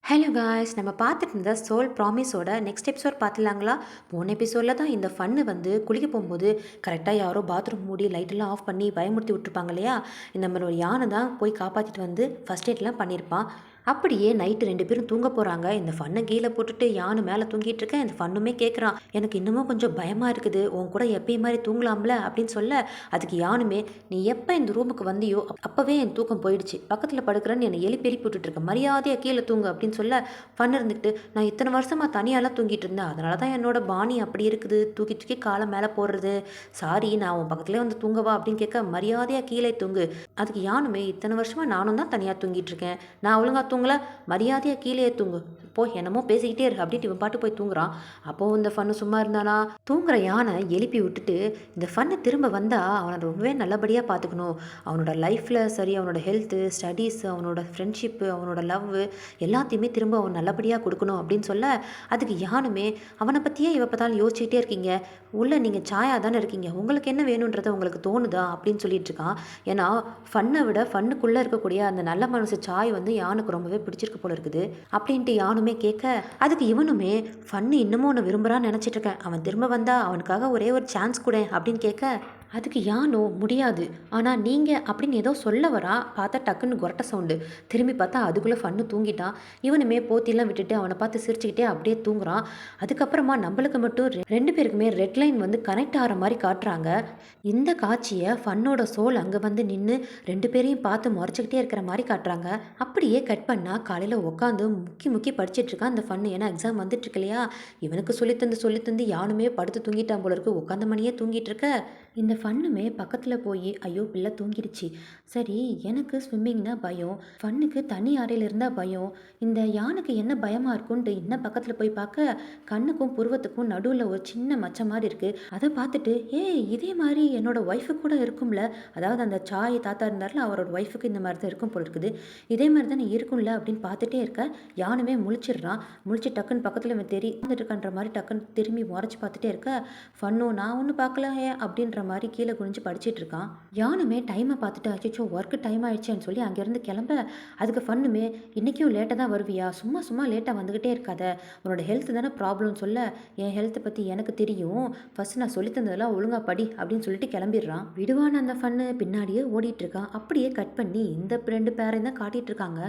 Hello guys, நம்ம பார்த்துட்டு இருந்த சோல் ப்ராமிஸோட நெக்ஸ்ட் எபிசோட் பார்த்துலாங்களா? போன எபிசோடில் தான் இந்த ஃபன்னு வந்து குளிக்க போகும்போது கரெக்டாக யாரோ பாத்ரூம் மூடி லைட்டெல்லாம் ஆஃப் பண்ணி பயமுறுத்தி விட்டுருப்பாங்க இல்லையா? இந்த மாதிரி ஒரு யானை தான் போய் காப்பாற்றிட்டு வந்து ஃபஸ்ட் எய்ட்லாம் பண்ணியிருப்பான். அப்படியே நைட்டு 2 பேரும் தூங்க போகிறாங்க. இந்த ஃபன்னை கீழே போட்டுட்டு யானை மேலே தூங்கிட்டு இருக்கேன். இந்த ஃபன்னுமே கேட்குறான், எனக்கு இன்னமும் கொஞ்சம் பயமாக இருக்குது, உன் கூட எப்பயும் மாதிரி தூங்கலாம்ல அப்படின்னு சொல்ல, அதுக்கு யானுமே, நீ எப்போ இந்த ரூமுக்கு வந்தியோ அப்போவே என் தூக்கம் போயிடுச்சு, பக்கத்தில் படுக்கிறேன்னு என்னை எழுப்பி எழுப்பி விட்டுட்டு மரியாதையாக கீழே தூங்கு அப்படின்னு சொல்ல, ஃபன் இருந்துக்கிட்டு, நான் இத்தனை வருஷமாக தனியாலாம் தூங்கிட்டு இருந்தேன், அதனால தான் என்னோட பாணி அப்படி இருக்குது, தூக்கி தூக்கி காலை மேலே போடுறது, சாரி நான் உன் பக்கத்துலேயே வந்து தூங்கவா அப்படின்னு கேட்க, மரியாதையாக கீழே தூங்கு. அதுக்கு யானுமே, இத்தனை வருஷமாக நானும் தான் தனியாக தூங்கிட்டு இருக்கேன், நான் ஒழுங்காக தூங்கல, மரியாதையாக கீழே தூங்கு, போய் என்னமோ பேசிக்கிட்டே இரு அப்படின்ட்டு இவன் பாட்டு போய் தூங்குறான். அப்போது இந்த ஃபன்னு சும்மா இருந்தானா? தூங்குற யானை எழுப்பி விட்டுட்டு, இந்த ஃபன்னு திரும்ப வந்தால் அவனை ரொம்பவே நல்லபடியாக பார்த்துக்கணும், அவனோட லைஃப்பில் சரி, அவனோட ஹெல்த்து, ஸ்டடீஸ், அவனோட ஃப்ரெண்ட்ஷிப்பு, அவனோட லவ் எல்லாத்தையுமே திரும்ப அவன் நல்லபடியாக கொடுக்கணும் அப்படின்னு சொல்ல, அதுக்கு யானுமே, அவனை பற்றியே இவ பார்த்தாலும் யோசிச்சுக்கிட்டே இருக்கீங்க, உள்ளே நீங்கள் சாயா தானே இருக்கீங்க, உங்களுக்கு என்ன வேணுன்றதை உங்களுக்கு தோணுதா அப்படின்னு சொல்லிட்டு இருக்கான். ஏன்னா ஃபன்னை விட ஃபன்னுக்குள்ளே இருக்கக்கூடிய அந்த நல்ல மனசு சாய் வந்து யானுக்கு ரொம்பவே பிடிச்சிருக்கு போல இருக்குது அப்படின்ட்டு யானுமே கேட்க, அதுக்கு இவனுமே, ஃபன்னு இன்னமும் ஒன்று விரும்புகிறான்னு நினச்சிட்டு இருக்கேன், அவன் திரும்ப வந்தா அவனுக்காக ஒரே ஒரு சான்ஸ் கூட அப்படின்னு கேட்க, அதுக்கு யானோ முடியாது, ஆனால் நீங்கள் அப்படின்னு ஏதோ சொல்ல வரா, பார்த்தா டக்குன்னு கொரட்ட சவுண்டு, திரும்பி பார்த்தா அதுக்குள்ளே ஃபன்னு தூங்கிட்டான். இவனுமே போத்திலாம் விட்டுட்டு அவனை பார்த்து சிரிச்சுக்கிட்டே அப்படியே தூங்குறான். அதுக்கப்புறமா நம்மளுக்கு மட்டும் ரெண்டு பேருக்குமே ரெட் லைன் வந்து கனெக்ட் ஆகிற மாதிரி காட்டுறாங்க. இந்த காட்சியை ஃபன்னோட சோல் அங்கே வந்து நின்று ரெண்டு பேரையும் பார்த்து முறைச்சிக்கிட்டே இருக்கிற மாதிரி காட்டுறாங்க. அப்படியே கட் பண்ணால் காலையில் உட்காந்து முக்கி முக்கி படிச்சுட்டு இருக்கான் அந்த ஃபன்னு. ஏன்னா எக்ஸாம் வந்துட்டு இருக்கு இல்லையா? இவனுக்கு சொல்லி தந்து யானுமே படுத்து தூங்கிட்டான் போல இருக்கு, உட்காந்த மணியே தூங்கிட்டு இருக்க. இந்த ஃபன்னுமே பக்கத்தில் போய், ஐயோ பிள்ளை தூங்கிடுச்சு, சரி எனக்கு ஸ்விம்மிங்னா பயம், ஃபன்னுக்கு தனி அறையில் இருந்தால் பயம், இந்த யானுக்கு என்ன பயமாக இருக்குன்ட்டு இன்னும் பக்கத்தில் போய் பார்க்க, கண்ணுக்கும் புருவத்துக்கும் நடுவில் ஒரு சின்ன மச்சம் மாதிரி இருக்குது. அதை பார்த்துட்டு, ஏய் இதே மாதிரி என்னோட ஒய்ஃபு கூட இருக்கும்ல, அதாவது அந்த சாய் தாத்தா இருந்தார்ல, அவரோட ஒய்ஃபுக்கு இந்த மாதிரி தான் இருக்கும் போல இருக்குது, இதே மாதிரி தானே இருக்கும்ல அப்படின்னு பார்த்துட்டே இருக்க, யானுமே முழிச்சிடுறான். முழிச்சு டக்குன்னு பக்கத்தில் வந்துட்டு இருக்கான்ற மாதிரி டக்குன்னு திரும்பி முறைச்சி பார்த்துட்டே இருக்க, ஃபன்னு நான் ஒன்றும் பார்க்கல அப்படின்ற மாதிரி கீழே குனிஞ்சு படிச்சுட்டு இருக்கான். யானுமே டைமை பார்த்துட்டு, அச்சோ ஒர்க்கு டைம் ஆயிடுச்சேன்னு சொல்லி அங்கேருந்து கிளம்ப, அதுக்கு ஃபன்னுமே, இன்றைக்கும் லேட்டாக தான் வருவியா, சும்மா சும்மா லேட்டாக வந்துக்கிட்டே இருக்காத, உன்னோட ஹெல்த் தானே ப்ராப்ளம்னு சொல்ல, என் ஹெல்த்தை பற்றி எனக்கு தெரியும், ஃபஸ்ட் நான் சொல்லி தந்ததெல்லாம் ஒழுங்காக படி அப்படின்னு சொல்லிட்டு கிளம்பிடுறான். விடுவான அந்த ஃபன்னு பின்னாடியே ஓடிட்டு இருக்கான். அப்படியே கட் பண்ணி இந்த ரெண்டு பேரையும் தான் காட்டிட்டு இருக்காங்க.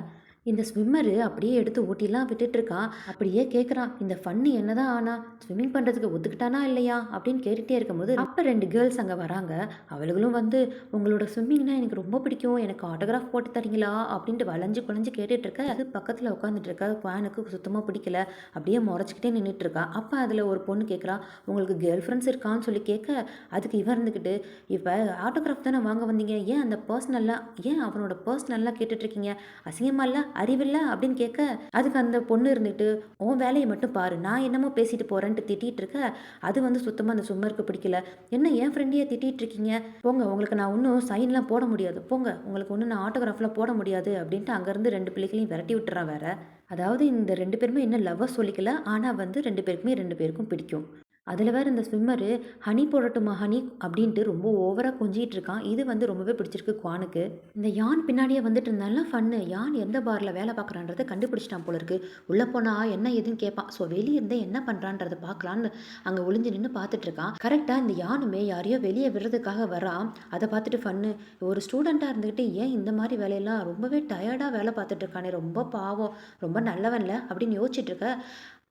இந்த ஸ்விம்மரு அப்படியே எடுத்து ஓட்டிலாம் விட்டுட்டு இருக்கான். அப்படியே கேட்குறான், இந்த ஃபன்னு என்னதான் ஆனா, ஸ்விம்மிங் பண்ணுறதுக்கு ஒத்துக்கிட்டானா இல்லையா அப்படின்னு கேட்டுகிட்டே இருக்கும்போது, அப்போ ரெண்டு கேர்ள்ஸ் அங்கே வராங்க. அவளுகளும் வந்து, உங்களோட ஸ்விம்மிங்னா எனக்கு ரொம்ப பிடிக்கும், எனக்கு ஆட்டோகிராஃப் போட்டு தரீங்களா அப்படின்ட்டு வளைஞ்சு குழஞ்சு கேட்டுட்டு இருக்க. அது பக்கத்தில் உட்காந்துட்டு இருக்க ஃபேனுக்கு சுத்தமாக பிடிக்கல, அப்படியே முறைச்சிக்கிட்டே நின்றுட்டு இருக்கா. அப்போ அதில் ஒரு பொண்ணு கேட்குறா, உங்களுக்கு கேர்ள் ஃப்ரெண்ட்ஸ் இருக்கான்னு சொல்லி கேட்க, அதுக்கு இவன் இருந்துக்கிட்டு, இப்போ ஆட்டோகிராஃப் தானே வாங்க வந்தீங்க, ஏன் அந்த பர்சனல்லாம், ஏன் அவனோட பர்சனல்லாம் கேட்டுட்ருக்கீங்க, அசிங்கமா இல்லை, அறிவில்லை அப்படின்னு கேட்க, அதுக்கு அந்த பொண்ணு இருந்துட்டு, உன் வேலையை மட்டும் பாரு, நான் என்னமோ பேசிட்டு போகிறேன்ட்டு திட்டிகிட்டு இருக்க. அது வந்து சுத்தமாக அந்த சும்மருக்கு பிடிக்கல. என்ன என் ஃப்ரெண்டையே திட்டிகிட்டு இருக்கீங்க, போங்க உங்களுக்கு நான் ஒன்றும் சைன்லாம் போட முடியாது, போங்க உங்களுக்கு ஒன்றும் நான் ஆட்டோகிராஃப்லாம் போட முடியாது அப்படின்ட்டு அங்கேருந்து ரெண்டு பிள்ளைகளையும் விரட்டி விட்டுறான் வேற. அதாவது இந்த ரெண்டு பேருமே இன்னும் லவ்வாக சொல்லிக்கல, ஆனால் வந்து ரெண்டு பேருக்குமே ரெண்டு பேருக்கும் பிடிக்கும். அதில் வேறு இந்த ஸ்விம்மரு ஹனி போடட்டுமா ஹனி அப்படின்ட்டு ரொம்ப ஓவராக கொஞ்சிகிட்டு இருக்கான். இது வந்து ரொம்பவே பிடிச்சிருக்கு குவானுக்கு. இந்த யான் பின்னாடியே வந்துட்டு இருந்தால ஃபன்னு, யான் எந்த பாரில் வேலை பார்க்குறான்றதை கண்டுபிடிச்சிட்டான் போல இருக்கு. உள்ளே போனால் என்ன எதுன்னு கேட்பான். ஸோ வெளியே இருந்தால் என்ன பண்ணுறான்றதை பார்க்கலான்னு அங்கே ஒளிஞ்சு நின்று பார்த்துட்டு இருக்கான். கரெக்டாக இந்த யானுமே யாரையோ வெளியே விடுறதுக்காக வரான். அதை பார்த்துட்டு ஃபன்னு, ஒரு ஸ்டூடெண்ட்டாக இருந்துக்கிட்டு ஏன் இந்த மாதிரி வேலையெல்லாம் ரொம்பவே டயர்டாக வேலை பார்த்துட்டு இருக்கானே, ரொம்ப பாவம், ரொம்ப நல்லவன்ல அப்படின்னு யோசிச்சுட்டு இருக்க.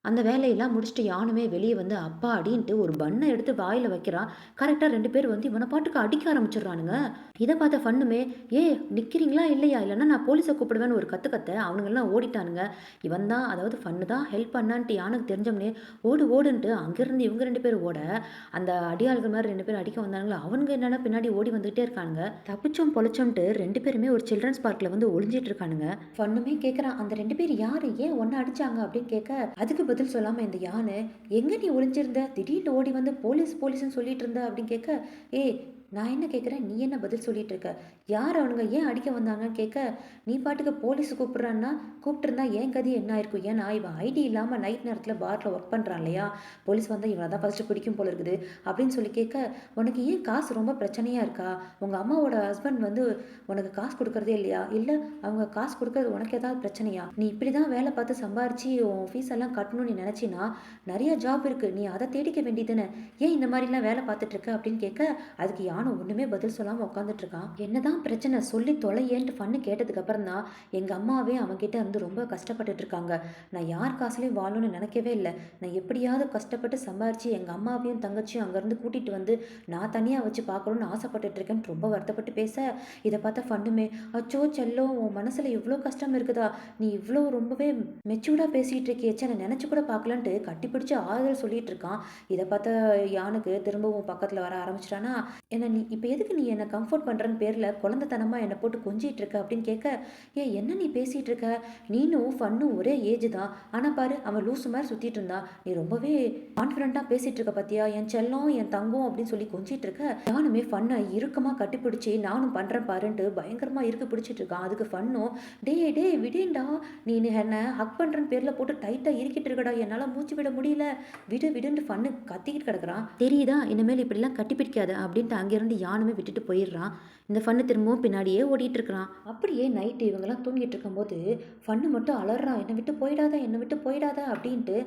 அந்த வேலையெல்லாம் முடிச்சுட்டு யானுமே வெளியே வந்து அப்பா அடின்ட்டு ஒரு பண்ணை எடுத்து வாயில் வைக்கிறான். கரெக்டாக ரெண்டு பேர் வந்து இவனை பாட்டுக்கு அடிக்க ஆரம்பிச்சிடுறானுங்க. இதை பார்த்த ஃபன்னுமே, ஏ நிற்கிறீங்களா இல்லையா, இல்லைன்னா நான் போலீஸை கூப்பிடுவேன்னு ஒரு கற்று அவனுங்கெல்லாம் ஓடிட்டானுங்க. இவன் தான், அதாவது ஃபன்னு தான் ஹெல்ப் பண்ணான்ட்டு யானுக்கு தெரிஞ்சோம்னே ஓடு ஓடுன்ட்டு அங்கேருந்து இவங்க ரெண்டு பேர் ஓட, அந்த அடியாள்கள் மாதிரி ரெண்டு பேர் அடிக்க வந்தானுங்களா, அவனுங்க என்னென்னா பின்னாடி ஓடி வந்துகிட்டே இருக்கானுங்க. தப்பிச்சோம் பொழைச்சோம்ட்டு ரெண்டு பேருமே ஒரு சில்ட்ரன்ஸ் பார்க்கில் வந்து ஒளிஞ்சிட்டு இருக்கானுங்க. ஃபன்னுமே கேட்குறான், அந்த ரெண்டு பேர் யார், ஏன் ஒன்று அடிச்சாங்க அப்படின்னு கேட்க, அதுக்கு பதில் சொல்லாமல் இந்த யானை, எங்கே நீ ஒளிஞ்சிருந்த, திடீர்னு ஓடி வந்து போலீஸ்ன்னு சொல்லிட்டு இருந்த அப்படின்னு கேட்க, ஏய் நான் என்ன கேட்குறேன், நீ என்ன பதில் சொல்லிட்டு இருக்க? யார் அவனுங்க? ஏன் அடிக்க வந்தாங்கன்னு கேட்க, நீ பாட்டுக்கு போலீஸ் கூப்பிடுறான்னா, கூப்பிட்டுருந்தா என் கதி என்ன ஆயிருக்கும்? ஏன்னா இவன் ஐடி இல்லாமல் நைட் நேரத்தில் பாரில் ஒர்க் பண்ணுறான் இல்லையா? போலீஸ் வந்தால் இவனை தான் ஃபஸ்ட்டு பிடிக்கும் போல இருக்குது அப்படின்னு சொல்லி கேட்க, உனக்கு ஏன் காசு ரொம்ப பிரச்சனையாக இருக்கா? உங்கள் அம்மாவோட ஹஸ்பண்ட் வந்து உனக்கு காசு கொடுக்குறதே இல்லையா? இல்லை அவங்க காசு கொடுக்கறது உனக்கு ஏதாவது பிரச்சனையா? நீ இப்படி தான் வேலை பார்த்து சம்பாரிச்சு உன் ஃபீஸ் எல்லாம் கட்டணும்னு நீ நினச்சின்னா நிறைய ஜாப் இருக்குது, நீ அதை தேடிக்க வேண்டியதுன்னு. ஏன் இந்த மாதிரிலாம் வேலை பார்த்துட்டு இருக்க அப்படின்னு கேட்க, அதுக்கு யானும் ஒன்றுமே பதில் சொல்லாமல் உட்காந்துட்டு இருக்கான். என்னதான் பிரச்சனை சொல்லி தொலையேன்ட்டு ஃபன்னு கேட்டதுக்கு அப்புறம் தான் எங்கள் அம்மாவே அவன்கிட்ட இருந்து ரொம்ப கஷ்டப்பட்டுட்டு இருக்காங்க. நான் யார் காசுலையும் வாழணும்னு நினைக்கவே இல்லை. நான் எப்படியாவது கஷ்டப்பட்டு சம்பாரிச்சு எங்கள் அம்மாவையும் தங்கச்சியும் அங்கேருந்து கூட்டிகிட்டு வந்து நான் தனியாக வச்சு பார்க்கணுன்னு ஆசைப்பட்டுட்டு இருக்கேன்னு ரொம்ப வருத்தப்பட்டு பேச, இதை பார்த்தா ஃபண்ணுமே, அச்சோ செல்லம் உன் மனசில் இவ்வளோ கஷ்டம் இருக்குதா, நீ இவ்வளோ ரொம்பவே மெச்சூர்டாக பேசிகிட்டு இருக்கியேச்சே, நான் நினச்சி கூட பார்க்கலன்ட்டு கட்டிப்பிடிச்சு ஆறுதல் சொல்லிட்டு இருக்கான். இதை பார்த்த யானுக்கு திரும்பவும் பக்கத்தில் வர ஆரம்பிச்சிட்டானா, என்ன நீ இப்போ எதுக்கு நீ என்னை கம்ஃபர்ட் பண்ணுறன்னு பேரில் குழந்தைத்தனமாக என்னை போட்டு கொஞ்சிட்டு இருக்க அப்படின்னு கேட்க, என்ன நீ பேசிகிட்டு இருக்க, நீனும் ஃபன்னும் ஒரே ஏஜ் தான், ஆனால் பாரு அவன் லூசு மாதிரி சுற்றிட்டு இருந்தான், நீ ரொம்பவே கான்ஃபிடென்ட்டாக பேசிகிட்டு இருக்க பார்த்தியா, என் செல்லம் என் தங்கம் அப்படின்னு சொல்லி கொஞ்சிட்டு இருக்க, நானுமே ஃபன்னை இறுக்கமாக கட்டிப்பிடிச்சி நானும் பண்ணுறேன் பாருன்ட்டு பயங்கரமாக இருக்கு பிடிச்சிட்டு இருக்கான். அதுக்கு ஃபன்னும், டே விடேண்டா, நீ என்னை ஹக் பண்ணுறன்னு பேரில் போட்டு டைட்டாக இறுக்கிட்டு இருக்கடா, என்னால் மூச்சு விட முடியல, விடுன்னு ஃபன்னு கத்திக்கிட்டு கிடக்குறான். தெரியுதா இனிமேல் இப்படிலாம் கட்டி பிடிக்காது அப்படின்ட்டு அங்கேருந்து யானுமே விட்டுட்டு போயிடுறான். இந்த ஃபன்னு திரும்பவும் பின்னாடியே ஓடிட்டு இருக்கிறான். அப்படியே நைட்டு இவங்கெல்லாம் தூங்கிட்டு இருக்கும்போது ஃபன்னு மட்டும் அலறான், என்னை விட்டு போயிடாத அப்படின்ட்டு.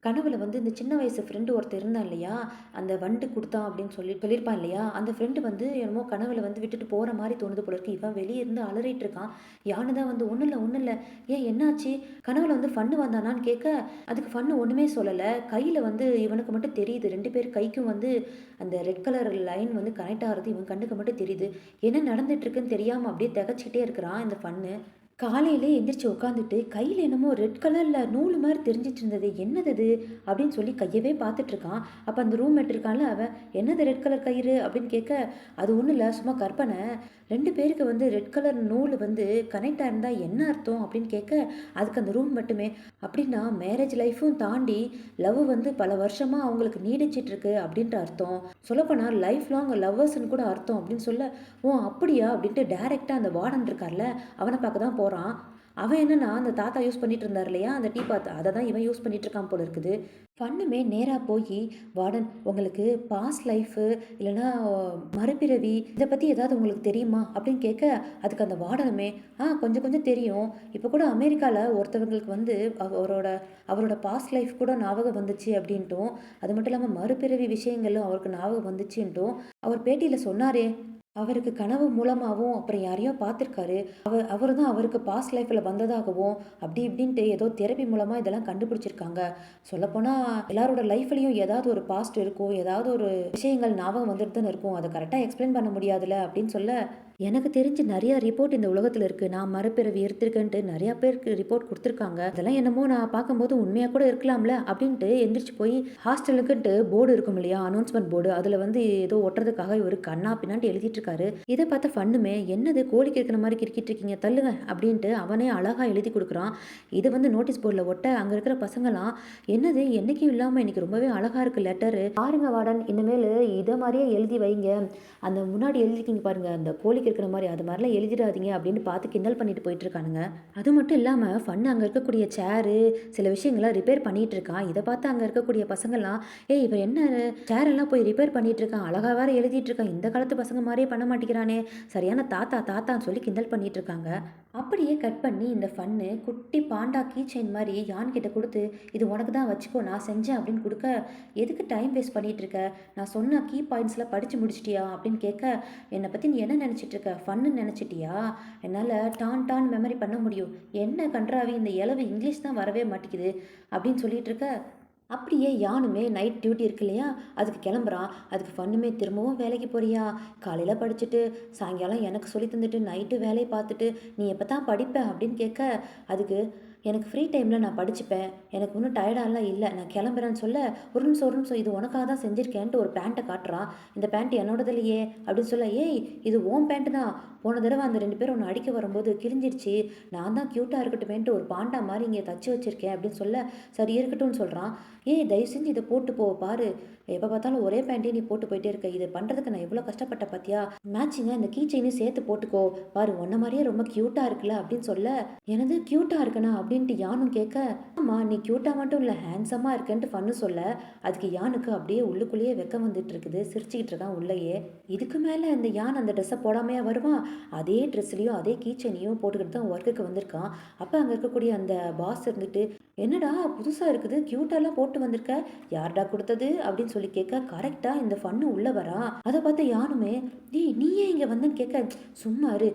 கனவுல வந்து இந்த சின்ன வயசு ஃப்ரெண்டு ஒருத்தர் இருந்தான் இல்லையா, அந்த வண்டு கொடுத்தான் அப்படின்னு சொல்லியிருப்பான் இல்லையா, அந்த ஃப்ரெண்டு வந்து என்னமோ கனவுல வந்து விட்டுட்டு போகிற மாதிரி தோணுது போல இருக்கு. இவன் வெளியே இருந்து அலறிட்டு இருக்கான். யானு தான் வந்து ஒன்றும் இல்லை, ஏன் என்னாச்சு, கனவுல வந்து ஃபன்னு வந்தானான்னு கேட்க, அதுக்கு ஃபன்னு ஒன்றுமே சொல்லலை. கையில் வந்து இவனுக்கு மட்டும் தெரியுது, 2 பேர் கைக்கும் வந்து அந்த ரெட் கலர் லைன் வந்து கனெக்ட் ஆகிறது இவன் கண்ணுக்கு மட்டும் தெரியுது. என்ன நடந்துட்டு இருக்குன்னு தெரியாமல் அப்படியே திகச்சிக்கிட்டே இருக்கிறான் இந்த ஃபன்னு. காலையிலே எந்திரிச்சு உட்காந்துட்டு கையில் என்னமோ ரெட் கலரில் நூல் மாதிரி தெரிஞ்சிட்டு இருந்தது, என்னது அது அப்படின்னு சொல்லி கையவே பார்த்துட்ருக்கான். அப்போ அந்த ரூம்மேட் இருக்கான்ல அவன், என்னது ரெட் கலர் கயிறு அப்படின்னு கேட்க, அது ஒன்றும் இல்லை சும்மா கற்பனை, 2 பேருக்கு வந்து ரெட் கலர் நூல் வந்து கனெக்ட் ஆயிருந்தால் என்ன அர்த்தம் அப்படின்னு கேட்க, அதுக்கு அந்த ரூம் மட்டுமே, அப்படின்னா மேரேஜ் லைஃப்பும் தாண்டி லவ் வந்து பல வருஷமாக அவங்களுக்கு நீடிச்சிட்ருக்கு அப்படின்ற அர்த்தம், சொல்லப்போனால் லைஃப் லாங் லவ்வர்ஸ்ன்னு கூட அர்த்தம் அப்படின்னு சொல்ல, ஓ அப்படியா அப்படின்ட்டு டைரெக்டாக அந்த வார்டன் இருக்கார்ல அவனை பார்க்க தான் போகிறான். அவன் என்னன்னா அந்த தாத்தா யூஸ் பண்ணிட்டு இருந்தார் இல்லையா அந்த டீ பாத், அதை தான் இவன் யூஸ் பண்ணிட்டு இருக்கான் போல இருக்குது. ஃபன்னுமே நேராக போய், வார்டன் உங்களுக்கு பாஸ்ட் லைஃபு இல்லைன்னா மறுபிறவி இதை பற்றி ஏதாவது உங்களுக்கு தெரியுமா அப்படின்னு கேட்க, அதுக்கு அந்த வார்டனுமே, கொஞ்சம் கொஞ்சம் தெரியும், இப்போ கூட அமெரிக்காவில் ஒருத்தவங்களுக்கு வந்து அவரோட பாஸ்ட் லைஃப் கூட ஞாபகம் வந்துச்சு அப்படின்ட்டும், அது மட்டும் இல்லாமல் மறுபிறவி விஷயங்களும் அவருக்கு ஞாபகம் வந்துச்சுன்ட்டும் அவர் பேட்டியில் சொன்னாரே. அவருக்கு கனவு மூலமாகவும் அப்புறம் யாரையோ பார்த்துருக்காரு, அவர் தான் அவருக்கு பாஸ்ட் லைஃப்பில் வந்ததாகவும் அப்படி இப்படின்ட்டு ஏதோ தெரப்பி மூலமாக இதெல்லாம் கண்டுபிடிச்சிருக்காங்க. சொல்லப்போனால் எல்லாரோட லைஃப்லேயும் ஏதாவது ஒரு பாஸ்ட் இருக்கும், ஏதாவது ஒரு விஷயங்கள் ஞாபகம் வந்துட்டு தான் இருக்கும், அதை கரெக்டாக எக்ஸ்பிளைன் பண்ண முடியாதுல்ல அப்படின்னு சொல்ல, எனக்கு தெரிஞ்சு நிறையா ரிப்போர்ட் இந்த உலகத்தில் இருக்குது, நான் மறுபிறவி எடுத்திருக்கேன்ட்டு நிறையா பேருக்கு ரிப்போர்ட் கொடுத்துருக்காங்க, அதெல்லாம் என்னமோ நான் பார்க்கும்போது உண்மையாக கூட இருக்கலாம்ல அப்படின்ட்டு எந்திரிச்சு போய் ஹாஸ்டலுக்குன்ட்டு போர்டு இருக்கும் இல்லையா, அனௌன்ஸ்மெண்ட் போர்டு, அதில் வந்து ஏதோ ஒட்டுறதுக்காக இவர் கண்ணா பின்னான்ட்டு எழுதிட்டு இருக்காரு. இதை பார்த்த ஃபன்னுமே, என்னது கோழிக்கு இருக்கிற மாதிரி கிரிக்கிட்டு இருக்கீங்க தள்ளுங்க அப்படின்ட்டு அவனே அழகாக எழுதி கொடுக்குறான். இதை வந்து நோட்டீஸ் போர்டில் ஒட்ட அங்கே இருக்கிற பசங்களாம், என்னது என்னைக்கும் இல்லாமல் இன்னைக்கு ரொம்பவே அழகாக இருக்குது லெட்டரு, பாருங்க வார்டன் இனிமேல் இதை மாதிரியே எழுதி வைங்க, அந்த முன்னாடி எழுதிருக்கீங்க பாருங்க அந்த கோழிக்கு இருக்கிற மாதிரி, அது மாதிரிலாம் எழுதிடாதீங்க அப்படின்னு பார்த்து கிண்டல் பண்ணிட்டு போயிட்டு இருக்கானுங்க. அது மட்டும் இல்லாமல் ஃபன் அங்கே இருக்கக்கூடிய சேரு சில விஷயங்களை ரிப்பேர் பண்ணிட்டு இருக்கான். இதை பார்த்து அங்கே இருக்கக்கூடிய பசங்கள்லாம், இவன் என்ன சேரெல்லாம் போய் ரிப்பேர் பண்ணிட்டு இருக்கான், அழகாக வேற எழுதிட்டு இருக்கான், இந்த காலத்து பசங்க மாதிரியே பண்ண மாட்டேங்கிறானே, சரியான தாத்தான்னு சொல்லி கிண்டல் பண்ணிட்டு இருக்காங்க. அப்படியே கட் பண்ணி இந்த ஃபன்னு குட்டி பாண்டா கீ செயின் மாதிரி யான் கிட்ட கொடுத்து, இது உனக்கு தான் வச்சுக்கோ நான் செஞ்சேன் அப்படின்னு கொடுக்க, எதுக்கு டைம் வேஸ்ட் பண்ணிட்டு இருக்க, நான் சொன்ன கீ பாயிண்ட்ஸ்லாம் படித்து முடிச்சிட்டியா அப்படின்னு கேட்க, என்னை பற்றி நீ என்ன நினச்சிட்டு இருக்க, ஃபன்னு நினச்சிட்டியா, என்னால் டான் மெமரி பண்ண முடியும், என்ன கன்றாவி இந்த இளவு இங்கிலீஷ் தான் வரவே மாட்டேங்குது அப்படின்னு சொல்லிட்டு இருக்க. அப்படியே யானுமே நைட் டியூட்டி இருக்கு இல்லையா, அதுக்கு கிளம்புறான். அதுக்கு ஃபன்னுமே, திரும்பவும் வேலைக்கு போறியா, காலையில் படிச்சுட்டு சாயங்காலம் எனக்கு சொல்லி தந்துட்டு நைட்டு வேலையை பார்த்துட்டு நீ எப்போ தான் படிப்ப அப்படின்னு கேட்க, அதுக்கு எனக்கு ஃப்ரீ டைமில் நான் படிச்சுப்பேன், எனக்கு ஒன்றும் டயர்டாலாம் இல்லை, நான் கிளம்புறேன்னு சொல்ல, ஒரு நிமிஷம் இது உனக்காக தான் செஞ்சுருக்கேன்ட்டு ஒரு பேண்ட்டை காட்டுறான். இந்த பேண்ட் என்னோடது இல்லையே அப்படின்னு சொல்ல, ஏய் இது ஓன் பேண்ட்டு தான், போன தடவை அந்த 2 பேரும் உன்னை அடிக்க வரும்போது கிழிஞ்சிருச்சு, நான் தான் க்யூட்டாக இருக்கட்டுமேன்ட்டு ஒரு பாண்டா மாதிரி இங்கே தச்சு வச்சுருக்கேன் அப்படின்னு சொல்ல, சரி இருக்கட்டும்னு சொல்கிறான். ஏய் தயவு செஞ்சு இதை போட்டு போ பாரு, எப்போ பார்த்தாலும் ஒரே பேண்ட்டே நீ போட்டு போயிட்டே இருக்க, இதை பண்ணுறதுக்கு நான் எவ்வளோ கஷ்டப்பட்ட பார்த்தியா, மேட்சிங்காக இந்த கீ செயினையும் சேர்த்து போட்டுக்கோ பாரு, உன்ன மாதிரியே ரொம்ப க்யூட்டாக இருக்குல்ல அப்படின்னு சொல்ல, எனது க்யூட்டாக இருக்கனா அப்படின்ட்டு யானும் கேட்க, ஆமாம் நீ க்யூட்டாக மட்டும் இல்லை ஹேண்ட்ஸமாக இருக்கேன்ட்டு ஃபன்னு சொல்ல, அதுக்கு யானுக்கு அப்படியே உள்ளுக்குள்ளேயே வெக்கம் வந்துட்டு இருக்குது, சிரிச்சுக்கிட்டு இருக்கான் உள்ளேயே. இதுக்கு மேலே இந்த யான் அந்த ட்ரெஸ்ஸை போடாமையா வருவான், அதே ட்ரெஸ்லையும் அதே கீ செயினையும் போட்டுக்கிட்டு தான் ஒர்க்குக்கு வந்திருக்கான். அப்போ அங்கே இருக்கக்கூடிய அந்த பாஸ் இருந்துட்டு, என்னடா புதுசாக இருக்குது க்யூட்டாலாம் போட்டு வந்திருக்க, யார்டா கொடுத்தது அப்படின்னு சொல்லி கேட்க, கரெக்டாக இந்த ஃபன்னு உள்ளே வரா. அதை பார்த்து யானுமே, நீ ஏன் இங்கே வந்தேன்னு கேட்க, சும்மா இரு,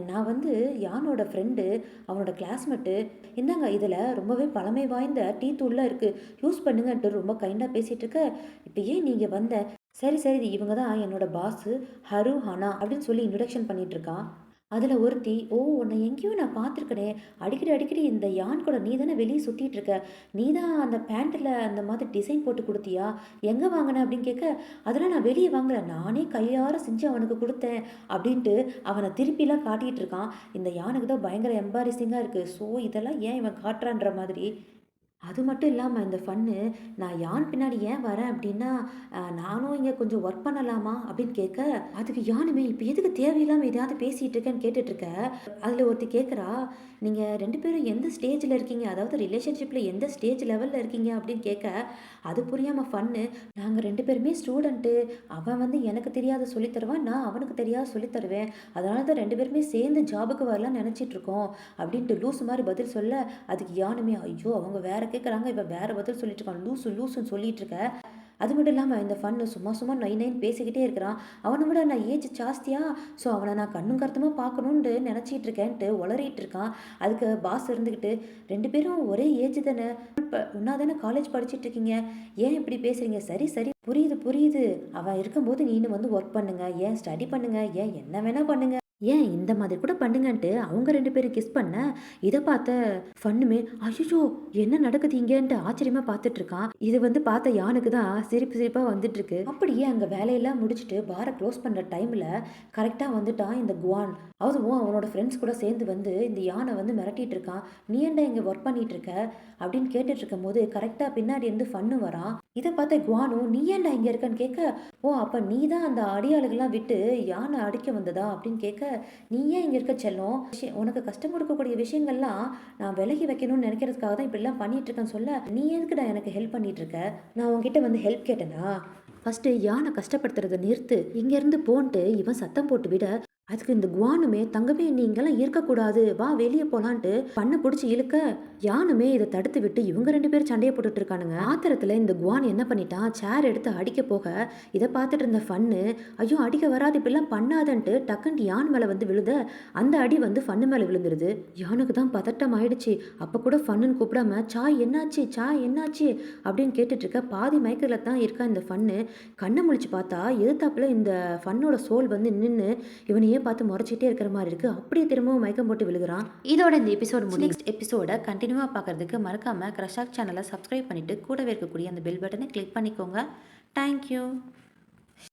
நான் வந்து யானோட ஃப்ரெண்டு, அவனோட கிளாஸ்மேட்டு, இந்தாங்க இதில் ரொம்பவே பழமை வாய்ந்த டீ தூள்லாம் இருக்குது, யூஸ் பண்ணுங்கன்ட்டு ரொம்ப கைண்டாக பேசிகிட்டு இருக்க, இப்போ ஏன் நீங்கள் வந்த, சரி சரி இவங்க தான் என்னோட பாஸு ஹரு ஹனா அப்படின்னு சொல்லி இன்ட்ரடக்ஷன் பண்ணிட்டு இருக்கான். அதில் ஒருத்தி, ஓ உன்னை எங்கேயோ நான் பார்த்துருக்கனே, அடிக்கடி இந்த யான் கூட நீ தானே வெளியே சுற்றிட்டு இருக்க, நீ தான் அந்த பேண்ட்டில் அந்த மாதிரி டிசைன் போட்டு கொடுத்தியா, எங்கே வாங்கின அப்படின்னு கேட்க, அதெல்லாம் நான் வெளியே வாங்கல, நானே கையார செஞ்சு அவனுக்கு கொடுத்தேன் அப்படின்ட்டு அவனை திருப்பிலாம் காட்டிகிட்டு இருக்கான். இந்த யானுக்கு தான் பயங்கர எம்பாரிசிங்காக இருக்குது. ஸோ இதெல்லாம் ஏன் இவன் காட்டுறான்ற மாதிரி. அது மட்டும் இல்லாமல் இந்த ஃபன்னு, நான் யான் பின்னாடி ஏன் வரேன் அப்படின்னா, நானும் இங்கே கொஞ்சம் ஒர்க் பண்ணலாமா அப்படின்னு கேட்க, அதுக்கு யானுமே இப்போ எதுக்கு தேவையில்லாமல் எதையாவது பேசிகிட்டு இருக்கேன்னு கேட்டுட்ருக்க. அதில் ஒருத்தி கேட்குறா, நீங்கள் 2 பேரும் எந்த ஸ்டேஜில் இருக்கீங்க, அதாவது ரிலேஷன்ஷிப்பில் எந்த ஸ்டேஜ் லெவலில் இருக்கீங்க அப்படின்னு கேட்க, அது புரியாமல் ஃபன்னு, நாங்கள் 2 பேருமே ஸ்டூடெண்ட்டு, அவன் வந்து எனக்கு தெரியாத சொல்லித்தருவான், நான் அவனுக்கு தெரியாத சொல்லித்தருவேன், அதனால தான் 2 பேருமே சேர்ந்து ஜாபுக்கு வரலான்னு நினச்சிட்ருக்கோம் அப்படின்ட்டு லூஸு மாதிரி பதில் சொல்ல, அதுக்கு யானுமே, ஐயோ அவங்க வேற கேட்குறாங்க, இவன் வேற பதில் சொல்லிட்டு இருக்கான், லூசுன்னு சொல்லிட்டு இருக்க. அது மட்டும் இல்லாமல் இந்த ஃபன்னு சும்மா நைன்னு பேசிக்கிட்டே இருக்கிறான். அவனை விட நான் ஏஜ் ஜாஸ்தியா, ஸோ அவனை நான் கண்ணும் கருத்துமாக பார்க்கணுன்ட்டு நினச்சிட்டு இருக்கேன்ட்டு உளறிட்டு இருக்கான். அதுக்கு பாஸ் இருந்துக்கிட்டு, 2 பேரும் ஒரே ஏஜ் தானே, இப்போ ஒன்றா தானே காலேஜ் படிச்சுட்டு இருக்கீங்க, ஏன் இப்படி பேசுகிறீங்க, சரி புரியுது, அவன் இருக்கும்போது நீனு வந்து ஒர்க் பண்ணுங்க, ஏன் ஸ்டடி பண்ணுங்க, ஏன் என்ன வேணால் பண்ணுங்க, ஏன் இந்த மாதிரி கூட பண்ணுங்கன்ட்டு அவங்க 2 பேரும் கிஸ் பண்ண, இதை பார்த்த ஃபன்னுமே, ஐயோ என்ன நடக்குது இங்கேன்ட்டு ஆச்சரியமா பார்த்துட்டு இருக்கான். இது வந்து பார்த்த யானுக்கு தான் சிரிப்பாக வந்துட்டு இருக்கு. அப்படியே அங்கே வேலையெல்லாம் முடிச்சுட்டு பாரை க்ளோஸ் பண்ணுற டைமில் கரெக்டாக வந்துட்டான் இந்த குவான். அதுவும் அவனோட ஃப்ரெண்ட்ஸ் கூட சேர்ந்து வந்து இந்த யானை வந்து மிரட்டிட்டு இருக்கான். நீ ஏன்டா இங்கே ஒர்க் பண்ணிட்டு இருக்க அப்படின்னு கேட்டுட்டு இருக்கும் போது கரெக்டாக பின்னாடி இருந்து ஃபன்னு வரான். இதை பார்த்த குவானும், நீ ஏன்டா இங்கே இருக்கன்னு கேட்க, ஓ அப்போ நீ தான் அந்த அடியாளுகள்லாம் விட்டு யானை அடிக்க வந்ததா அப்படின்னு கேட்க, நீ ஏன் இங்கே இருக்க செல்லம், உனக்கு கஷ்டம் கொடுக்கக்கூடிய விஷயங்கள்லாம் நான் விலகி வைக்கணும்னு நினைக்கிறதுக்காக தான் இப்படிலாம் பண்ணிட்டு இருக்கேன்னு சொல்ல, நீ எதுக்குடா எனக்கு ஹெல்ப் பண்ணிட்டு இருக்க, நான் உன்கிட்ட வந்து ஹெல்ப் கேட்டேனா, ஃபஸ்ட்டு யானை கஷ்டப்படுத்துறதை நிறுத்து, இங்கேருந்து போன்ட்டு இவன் சத்தம் போட்டு விட, அதுக்கு இந்த குவானுமே, தங்கமே நீ இங்கெல்லாம் இருக்கக்கூடாது, வா வெளியே போலான்ட்டு பண்ண பிடிச்சி இழுக்க, யானுமே இதை தடுத்து விட்டு இவங்க 2 பேரும் சண்டையை போட்டுட்டு இருக்கானுங்க. ஆத்திரத்தில் இந்த குவான் என்ன பண்ணிட்டான், சேர் எடுத்து அடிக்க போக, இதை பார்த்துட்டு இருந்த ஃபன்னு, ஐயோ அடிக்க வராது இப்படிலாம் பண்ணாதன்ட்டு டக்குன்ட்டு யான் மேலே வந்து விழுத, அந்த அடி வந்து ஃபன்னு மேலே விழுந்துருது. யானுக்கு தான் பதட்டம் ஆயிடுச்சு. அப்போ கூட ஃபன்னுன்னு கூப்பிடாம, சாய் என்னாச்சு அப்படின்னு கேட்டுட்டு இருக்க, பாதி மயக்கத்தில் தான் இருக்கா இந்த ஃபன்னு. கண்ணை முழிச்சு பார்த்தா எதிர்த்தாப்புல இந்த ஃபன்னோட சோல் வந்து நின்று இவனையே பார்த்து முறைச்சிட்டே இருக்கிற மாதிரி இருக்கு. அப்படியே திரும்பவும் மயக்கம் போட்டு விழுகிறான். இதோட இந்த எபிசோட் நெக்ஸ்ட் எபிசோட கண்டினியூவா பார்க்கறதுக்கு மறக்காம கிரஷாக் சேனலை சப்ஸ்கிரைப் பண்ணிட்டு கூடவே இருக்கக்கூடிய அந்த பெல் பட்டனை கிளிக் பண்ணிக்கோங்க. தேங்க்யூ.